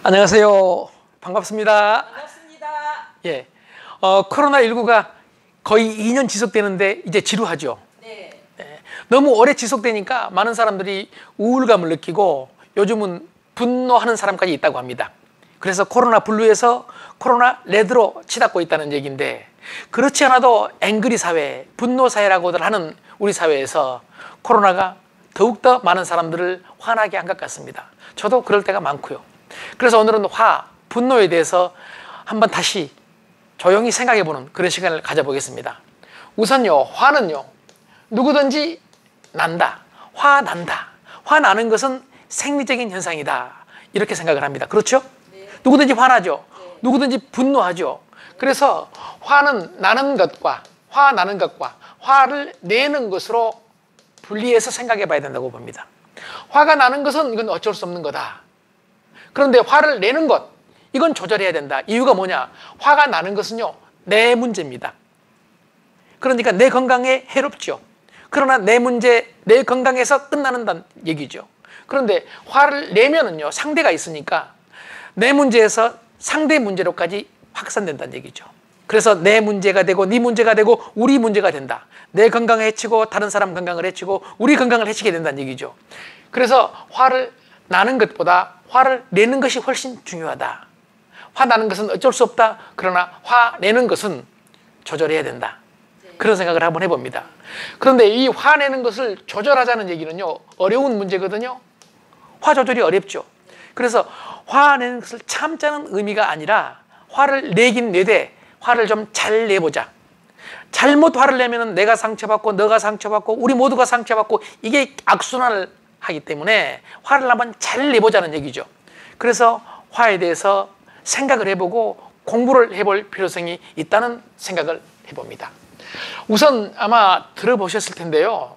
안녕하세요. 반갑습니다. 반갑습니다. 예, 코로나19가 거의 2년 지속되는데 이제 지루하죠. 네. 너무 오래 지속되니까 많은 사람들이 우울감을 느끼고 요즘은 분노하는 사람까지 있다고 합니다. 그래서 코로나 블루에서 코로나 레드로 치닫고 있다는 얘기인데, 그렇지 않아도 앵그리 사회, 분노 사회라고들 하는 우리 사회에서 코로나가 더욱더 많은 사람들을 화나게 한 것 같습니다. 저도 그럴 때가 많고요. 그래서 오늘은 분노에 대해서 한번 다시 조용히 생각해보는 그런 시간을 가져보겠습니다. 우선요, 화는요, 누구든지 난다. 화난다. 화나는 것은 생리적인 현상이다. 이렇게 생각을 합니다. 그렇죠? 네. 누구든지 화나죠. 네. 누구든지 분노하죠. 그래서 화나는 것과 화를 내는 것으로 분리해서 생각해 봐야 된다고 봅니다. 화가 나는 것은 이건 어쩔 수 없는 거다. 그런데 화를 내는 것, 이건 조절해야 된다. 이유가 뭐냐? 화가 나는 것은요, 내 문제입니다. 그러니까 내 건강에 해롭죠. 그러나 내 문제, 내 건강에서 끝나는 얘기죠. 그런데 화를 내면은요, 상대가 있으니까 내 문제에서 상대 문제로까지 확산된다는 얘기죠. 그래서 내 문제가 되고 네 문제가 되고 우리 문제가 된다. 내 건강을 해치고 다른 사람 건강을 해치고 우리 건강을 해치게 된다는 얘기죠. 그래서 화를 나는 것보다 화를 내는 것이 훨씬 중요하다. 화나는 것은 어쩔 수 없다. 그러나 화내는 것은 조절해야 된다. 그런 생각을 한번 해봅니다. 그런데 이 화내는 것을 조절하자는 얘기는요, 어려운 문제거든요. 화 조절이 어렵죠. 그래서 화내는 것을 참자는 의미가 아니라 화를 내긴 내되 화를 좀 잘 내보자. 잘못 화를 내면 내가 상처받고 너가 상처받고 우리 모두가 상처받고 이게 악순환을 하기 때문에 화를 한번 잘 내보자는 얘기죠. 그래서 화에 대해서 생각을 해보고 공부를 해볼 필요성이 있다는 생각을 해봅니다. 우선 아마 들어보셨을 텐데요.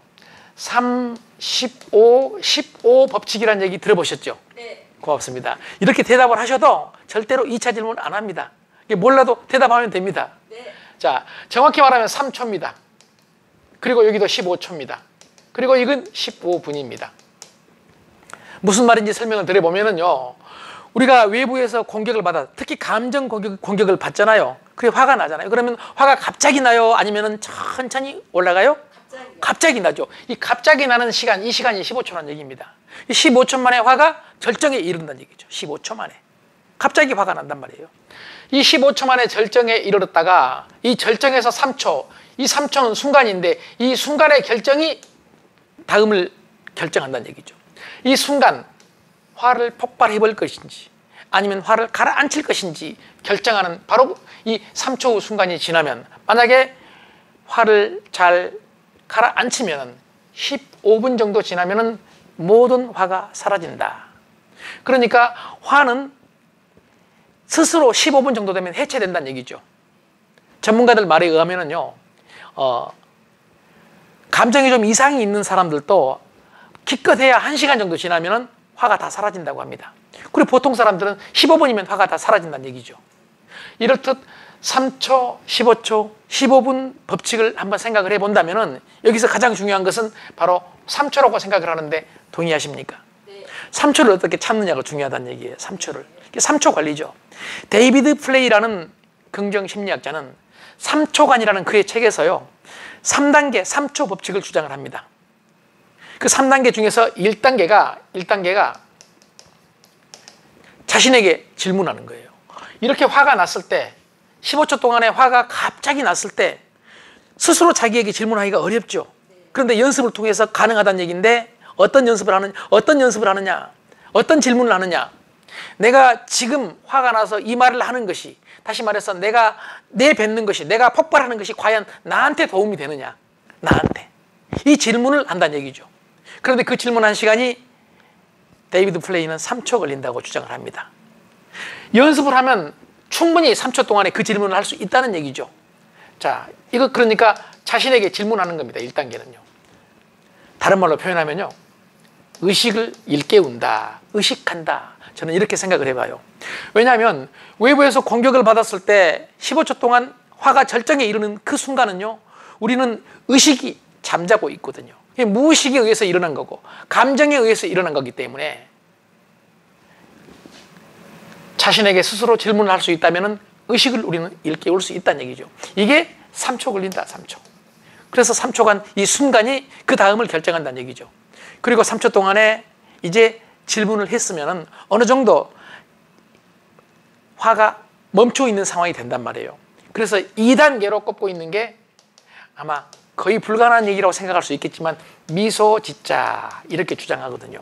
3, 15, 15 법칙이라는 얘기 들어보셨죠? 네. 고맙습니다. 이렇게 대답을 하셔도 절대로 2차 질문 안 합니다. 몰라도 대답하면 됩니다. 네. 자, 정확히 말하면 3초입니다. 그리고 여기도 15초입니다. 그리고 이건 15분입니다. 무슨 말인지 설명을 드려보면요, 우리가 외부에서 공격을 받아, 특히 감정 공격을 받잖아요. 그래 화가 나잖아요. 그러면 화가 갑자기 나요? 아니면 천천히 올라가요? 갑자기 나죠. 이 갑자기 나는 시간, 이 시간이 15초라는 얘기입니다. 이 15초 만에 화가 절정에 이른다는 얘기죠. 15초 만에 갑자기 화가 난단 말이에요. 이 15초 만에 절정에 이르렀다가 이 절정에서 3초, 이 3초는 순간인데 이 순간의 결정이 다음을 결정한다는 얘기죠. 이 순간 화를 폭발해 볼 것인지 아니면 화를 가라앉힐 것인지 결정하는 바로 이 3초 후 순간이 지나면, 만약에 화를 잘 가라앉히면 15분 정도 지나면 모든 화가 사라진다. 그러니까 화는 스스로 15분 정도 되면 해체된다는 얘기죠. 전문가들 말에 의하면요, 감정이 좀 이상이 있는 사람들도 기껏해야 1시간 정도 지나면 화가 다 사라진다고 합니다. 그리고 보통 사람들은 15분이면 화가 다 사라진다는 얘기죠. 이렇듯 3초, 15초, 15분 법칙을 한번 생각을 해본다면 여기서 가장 중요한 것은 바로 3초라고 생각을 하는데 동의하십니까? 네. 3초를 어떻게 참느냐가 중요하다는 얘기예요. 3초를. 3초 관리죠. 데이비드 플레이라는 긍정심리학자는 3초간이라는 그의 책에서요, 3단계 3초 법칙을 주장을 합니다. 그 3단계 중에서 1단계가 자신에게 질문하는 거예요. 이렇게 화가 났을 때, 15초 동안에 화가 갑자기 났을 때 스스로 자기에게 질문하기가 어렵죠. 그런데 연습을 통해서 가능하다는 얘기인데, 어떤 연습을 하느냐, 어떤 질문을 하느냐. 내가 지금 화가 나서 이 말을 하는 것이, 다시 말해서 내가 내뱉는 것이, 내가 폭발하는 것이 과연 나한테 도움이 되느냐, 나한테. 이 질문을 한다는 얘기죠. 그런데 그 질문한 시간이 데이비드 플레이는 3초 걸린다고 주장을 합니다. 연습을 하면 충분히 3초 동안에 그 질문을 할 수 있다는 얘기죠. 자, 이거 그러니까 자신에게 질문하는 겁니다. 1단계는요. 다른 말로 표현하면요, 의식을 일깨운다, 의식한다. 저는 이렇게 생각을 해봐요. 왜냐하면 외부에서 공격을 받았을 때 15초 동안 화가 절정에 이르는 그 순간은요, 우리는 의식이 잠자고 있거든요. 무의식에 의해서 일어난 거고 감정에 의해서 일어난 거기 때문에 자신에게 스스로 질문을 할 수 있다면 의식을 우리는 일깨울 수 있다는 얘기죠. 이게 3초 걸린다. 3초. 그래서 3초간 이 순간이 그 다음을 결정한다는 얘기죠. 그리고 3초 동안에 이제 질문을 했으면 어느 정도 화가 멈춰 있는 상황이 된단 말이에요. 그래서 2단계로 꼽고 있는 게 아마 거의 불가능한 얘기라고 생각할 수 있겠지만 미소 짓자 이렇게 주장하거든요.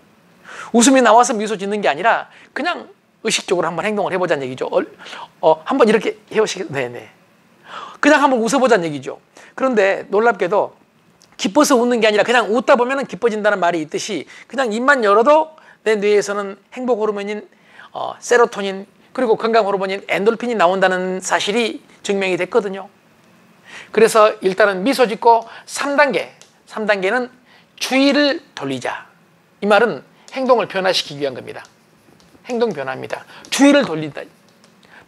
웃음이 나와서 미소 짓는 게 아니라 그냥 의식적으로 한번 행동을 해보자는 얘기죠. 한번 이렇게 해보시겠, 네네. 그냥 한번 웃어보자는 얘기죠. 그런데 놀랍게도 기뻐서 웃는 게 아니라 그냥 웃다 보면 기뻐진다는 말이 있듯이 그냥 입만 열어도 내 뇌에서는 행복 호르몬인 세로토닌 그리고 건강 호르몬인 엔돌핀이 나온다는 사실이 증명이 됐거든요. 그래서 일단은 미소 짓고 3단계는 주의를 돌리자. 이 말은 행동을 변화시키기 위한 겁니다. 행동 변화입니다. 주의를 돌린다.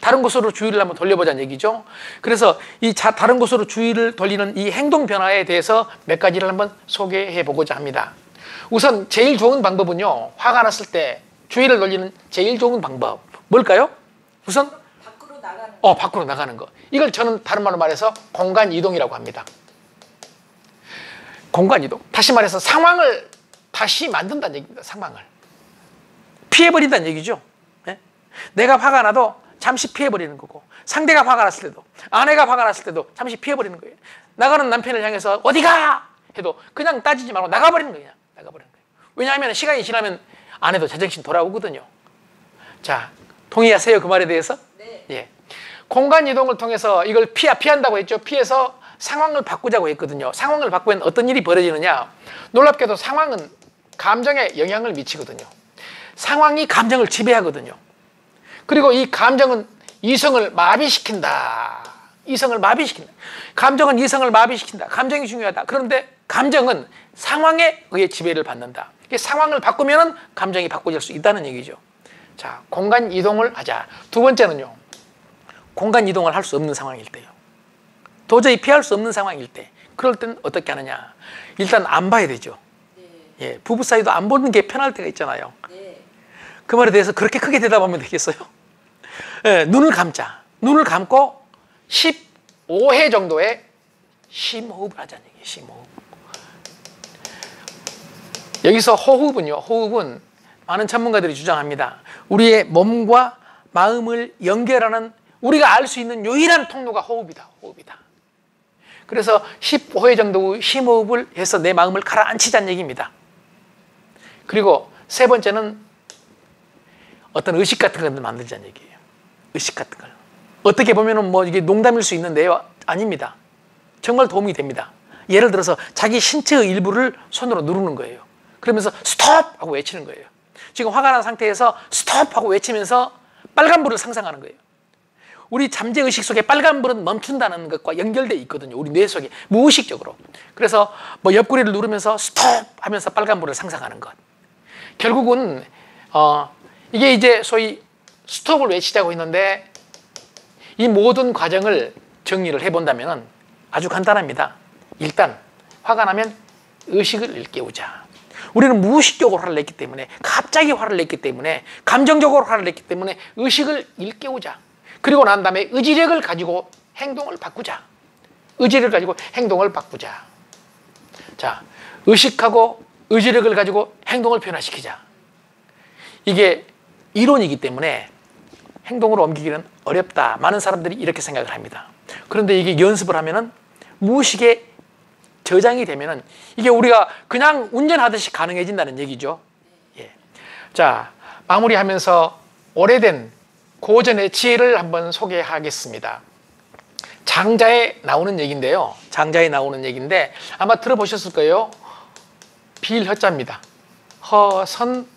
다른 곳으로 주의를 한번 돌려보자는 얘기죠. 그래서 이 다른 곳으로 주의를 돌리는 이 행동 변화에 대해서 몇 가지를 한번 소개해 보고자 합니다. 우선 제일 좋은 방법은요. 화가 났을 때 주의를 돌리는 제일 좋은 방법. 뭘까요? 우선 밖으로 나가는 거. 밖으로 나가는 거. 이걸 저는 다른 말로 말해서 공간 이동이라고 합니다. 공간 이동. 다시 말해서 상황을 다시 만든다는 얘기입니다. 상황을. 피해버린다는 얘기죠. 네? 내가 화가 나도 잠시 피해버리는 거고 상대가 화가 났을 때도 아내가 화가 났을 때도 잠시 피해버리는 거예요. 나가는 남편을 향해서 어디가? 해도 그냥 따지지 말고 나가버리는 거예요. 나가버리는 거예요. 왜냐하면 시간이 지나면 아내도 제정신 돌아오거든요. 자, 동의하세요? 그 말에 대해서? 네. 예. 공간 이동을 통해서 이걸 피한다고 했죠. 피해서 상황을 바꾸자고 했거든요. 상황을 바꾸면 어떤 일이 벌어지느냐. 놀랍게도 상황은 감정에 영향을 미치거든요. 상황이 감정을 지배하거든요. 그리고 이 감정은 이성을 마비시킨다. 이성을 마비시킨다. 감정은 이성을 마비시킨다. 감정이 중요하다. 그런데 감정은 상황에 의해 지배를 받는다. 상황을 바꾸면 감정이 바꿔질 수 있다는 얘기죠. 자, 공간 이동을 하자. 두 번째는요. 공간 이동을 할 수 없는 상황일 때요. 도저히 피할 수 없는 상황일 때. 그럴 땐 어떻게 하느냐. 일단 안 봐야 되죠. 네. 예, 부부 사이도 안 보는 게 편할 때가 있잖아요. 네. 그 말에 대해서 그렇게 크게 대답하면 되겠어요? 예, 눈을 감자. 눈을 감고 15회 정도의 심호흡을 하자는 얘기예요. 심호흡. 여기서 호흡은요. 호흡은 많은 전문가들이 주장합니다. 우리의 몸과 마음을 연결하는 우리가 알 수 있는 유일한 통로가 호흡이다. 호흡이다. 그래서 15회 정도 심호흡을 해서 내 마음을 가라앉히자는 얘기입니다. 그리고 세 번째는 어떤 의식 같은 걸 만들자는 얘기예요. 의식 같은 걸. 어떻게 보면 뭐 이게 농담일 수 있는데요. 아닙니다. 정말 도움이 됩니다. 예를 들어서 자기 신체의 일부를 손으로 누르는 거예요. 그러면서 스톱! 하고 외치는 거예요. 지금 화가 난 상태에서 스톱! 하고 외치면서 빨간불을 상상하는 거예요. 우리 잠재의식 속에 빨간불은 멈춘다는 것과 연결되어 있거든요. 우리 뇌 속에 무의식적으로. 그래서 뭐 옆구리를 누르면서 스톱! 하면서 빨간불을 상상하는 것. 결국은 이게 이제 소위 스톱을 외치자고 했는데 이 모든 과정을 정리를 해본다면 아주 간단합니다. 일단 화가 나면 의식을 일깨우자. 우리는 무의식적으로 화를 냈기 때문에 갑자기 화를 냈기 때문에 감정적으로 화를 냈기 때문에 의식을 일깨우자. 그리고 난 다음에 의지력을 가지고 행동을 바꾸자. 의지력을 가지고 행동을 바꾸자. 자, 의식하고 의지력을 가지고 행동을 변화시키자. 이게 이론이기 때문에 행동으로 옮기기는 어렵다. 많은 사람들이 이렇게 생각을 합니다. 그런데 이게 연습을 하면은 무의식에 저장이 되면은 이게 우리가 그냥 운전하듯이 가능해진다는 얘기죠. 예. 자, 마무리하면서 오래된 고전의 지혜를 한번 소개하겠습니다. 장자에 나오는 얘기인데요. 장자에 나오는 얘기인데 아마 들어보셨을 거예요. 빌허자입니다. 허선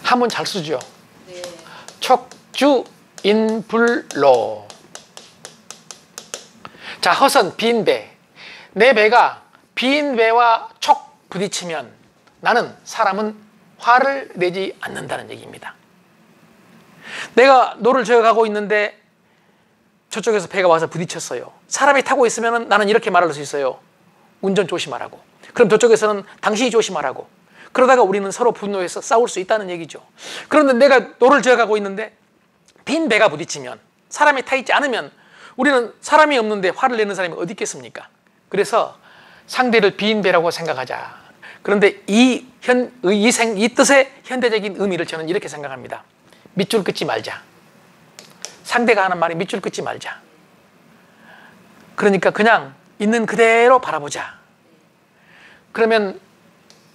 한문 잘 쓰죠. 네. 척주인불로. 자, 허선 빈 배. 내 배가 빈 배와 척 부딪히면 나는 사람은 화를 내지 않는다는 얘기입니다. 내가 노를 저어가고 있는데 저쪽에서 배가 와서 부딪혔어요. 사람이 타고 있으면 나는 이렇게 말할 수 있어요. 운전 조심하라고. 그럼 저쪽에서는 당신이 조심하라고. 그러다가 우리는 서로 분노해서 싸울 수 있다는 얘기죠. 그런데 내가 노를 저어가고 있는데 빈 배가 부딪히면, 사람이 타 있지 않으면 우리는 사람이 없는데 화를 내는 사람이 어디 있겠습니까? 그래서 상대를 빈 배라고 생각하자. 그런데 이 뜻의 현대적인 의미를 저는 이렇게 생각합니다. 밑줄 긋지 말자. 상대가 하는 말이 밑줄 긋지 말자. 그러니까 그냥 있는 그대로 바라보자. 그러면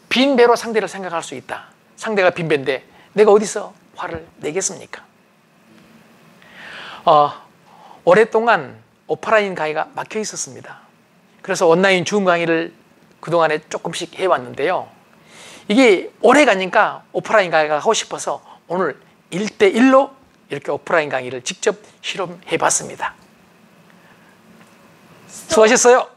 빈 배로 상대를 생각할 수 있다. 상대가 빈 배인데 내가 어디서 화를 내겠습니까? 오랫동안 오프라인 강의가 막혀 있었습니다. 그래서 온라인 줌 강의를 그동안에 조금씩 해왔는데요. 이게 오래 가니까 오프라인 강의가 하고 싶어서 오늘 1대1로 이렇게 오프라인 강의를 직접 실험해 봤습니다. 수고하셨어요.